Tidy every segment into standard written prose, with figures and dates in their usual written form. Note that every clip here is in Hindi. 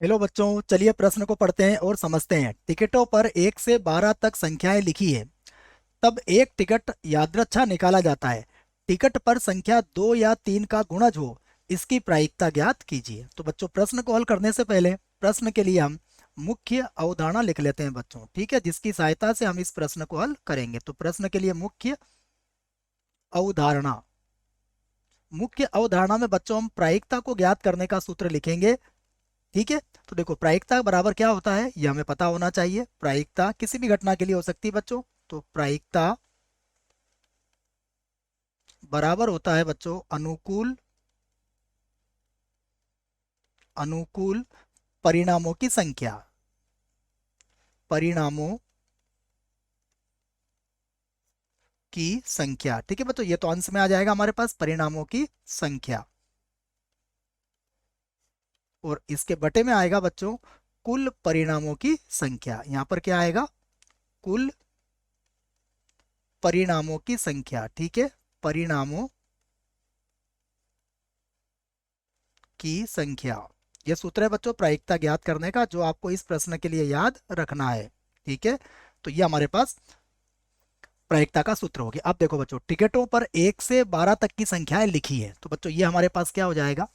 हेलो बच्चों, चलिए प्रश्न को पढ़ते हैं और समझते हैं। टिकटों पर 1 से 12 तक संख्याएं लिखी है, तब एक टिकट यादृच्छा निकाला जाता है। टिकट पर संख्या 2 या 3 का गुणज हो, इसकी प्रायिकता ज्ञात कीजिए। तो बच्चों, प्रश्न को हल करने से पहले प्रश्न के लिए हम मुख्य अवधारणा लिख लेते हैं बच्चों, ठीक है, जिसकी सहायता से हम इस प्रश्न को हल करेंगे। तो प्रश्न के लिए मुख्य अवधारणा, मुख्य अवधारणा में बच्चों हम प्रायिकता को ज्ञात करने का सूत्र लिखेंगे। ठीक है, तो देखो प्रायिकता बराबर क्या होता है ये हमें पता होना चाहिए। प्रायिकता किसी भी घटना के लिए हो सकती है बच्चों। तो प्रायिकता बराबर होता है बच्चों अनुकूल अनुकूल परिणामों की संख्या। परिणामों की संख्या, ठीक है बच्चों, ये तो अंश में आ जाएगा हमारे पास परिणामों की संख्या, और इसके बटे में आएगा बच्चों कुल परिणामों की संख्या। यहां पर क्या आएगा? कुल परिणामों की संख्या, ठीक है, परिणामों की संख्या। यह सूत्र है बच्चों प्रायिकता ज्ञात करने का, जो आपको इस प्रश्न के लिए याद रखना है। ठीक है, तो ये हमारे पास प्रायिकता का सूत्र हो गया। अब देखो बच्चों, टिकटों पर 1 से 12 तक की संख्याएं लिखी है, तो बच्चों ये हमारे पास क्या हो जाएगा?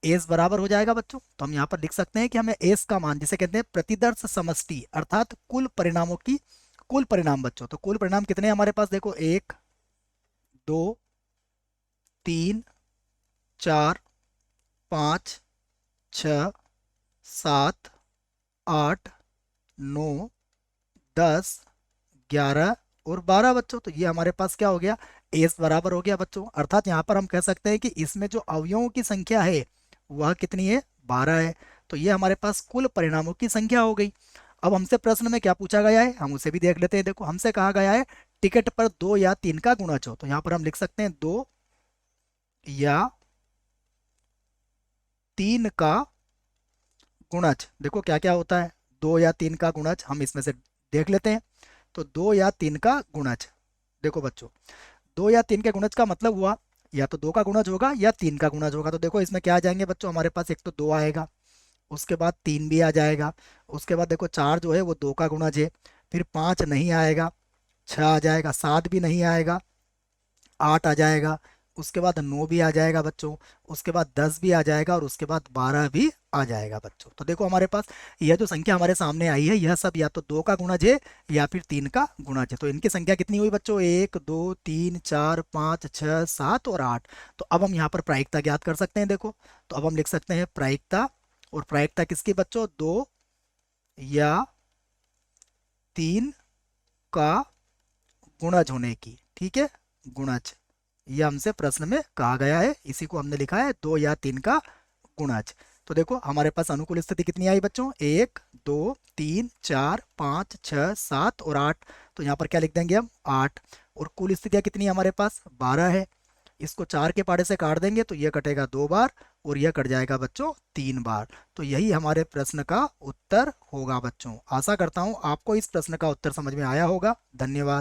एस बराबर हो जाएगा बच्चों। तो हम यहाँ पर लिख सकते हैं कि हमें एस का मान, जिसे कहते हैं प्रतिदर्श समष्टि, अर्थात कुल परिणामों की कुल परिणाम बच्चों। तो कुल परिणाम कितने हैं हमारे पास? देखो 1 2 3 4 5 6 7 8 9 10 11 और 12 बच्चों। तो ये हमारे पास क्या हो गया? एस बराबर हो गया बच्चों। अर्थात यहाँ पर हम कह सकते हैं कि इसमें जो अवयवों की संख्या है वह कितनी है? 12 है। तो ये हमारे पास कुल परिणामों की संख्या हो गई। अब हमसे प्रश्न में क्या पूछा गया है हम उसे भी देख लेते हैं। देखो हमसे कहा गया है टिकट पर 2 या 3 का गुणज हो। तो यहाँ पर हम लिख सकते हैं 2 या 3 का गुणज। देखो क्या क्या होता है 2 या 3 का गुणज, हम इसमें से देख लेते हैं। तो 2 या 3 का गुणज, देखो बच्चों 2 या 3 के गुणज का मतलब हुआ या तो 2 का गुणज होगा या 3 का गुणज होगा। तो देखो इसमें क्या आ जाएंगे बच्चों हमारे पास? एक तो 2 आएगा, उसके बाद 3 भी आ जाएगा, उसके बाद देखो 4 जो है वो 2 का गुणज है, फिर 5 नहीं आएगा, 6 आ जाएगा, 7 भी नहीं आएगा, 8 आ जाएगा, उसके बाद 9 भी आ जाएगा बच्चों, उसके बाद 10 भी आ जाएगा, और उसके बाद 12 भी आ जाएगा बच्चों। तो देखो हमारे पास यह जो संख्या हमारे सामने आई है यह सब या तो 2 का गुणज है या फिर 3 का गुणज है। तो इनकी संख्या कितनी हुई बच्चों? 1 2 3 4 5 6 7 और 8। तो अब हम यहाँ पर प्रायिकता ज्ञात कर सकते हैं। देखो तो अब हम लिख सकते हैं प्रायिकता, और प्रायिकता किसकी बच्चों? 2 या 3 का गुणज होने की, ठीक है, गुणज। ये हमसे प्रश्न में कहा गया है, इसी को हमने लिखा है 2 या 3 का गुणज। तो देखो हमारे पास अनुकूल स्थिति कितनी आई बच्चों? 1 2 3 4 5 6 7 और 8। तो यहाँ पर क्या लिख देंगे हम? 8। और कुल स्थितियाँ कितनी है हमारे पास? 12 है। इसको 4 के पाड़े से काट देंगे तो यह कटेगा 2 बार, और यह कट जाएगा बच्चों 3 बार। तो यही हमारे प्रश्न का उत्तर होगा बच्चों। आशा करता हूँ आपको इस प्रश्न का उत्तर समझ में आया होगा। धन्यवाद।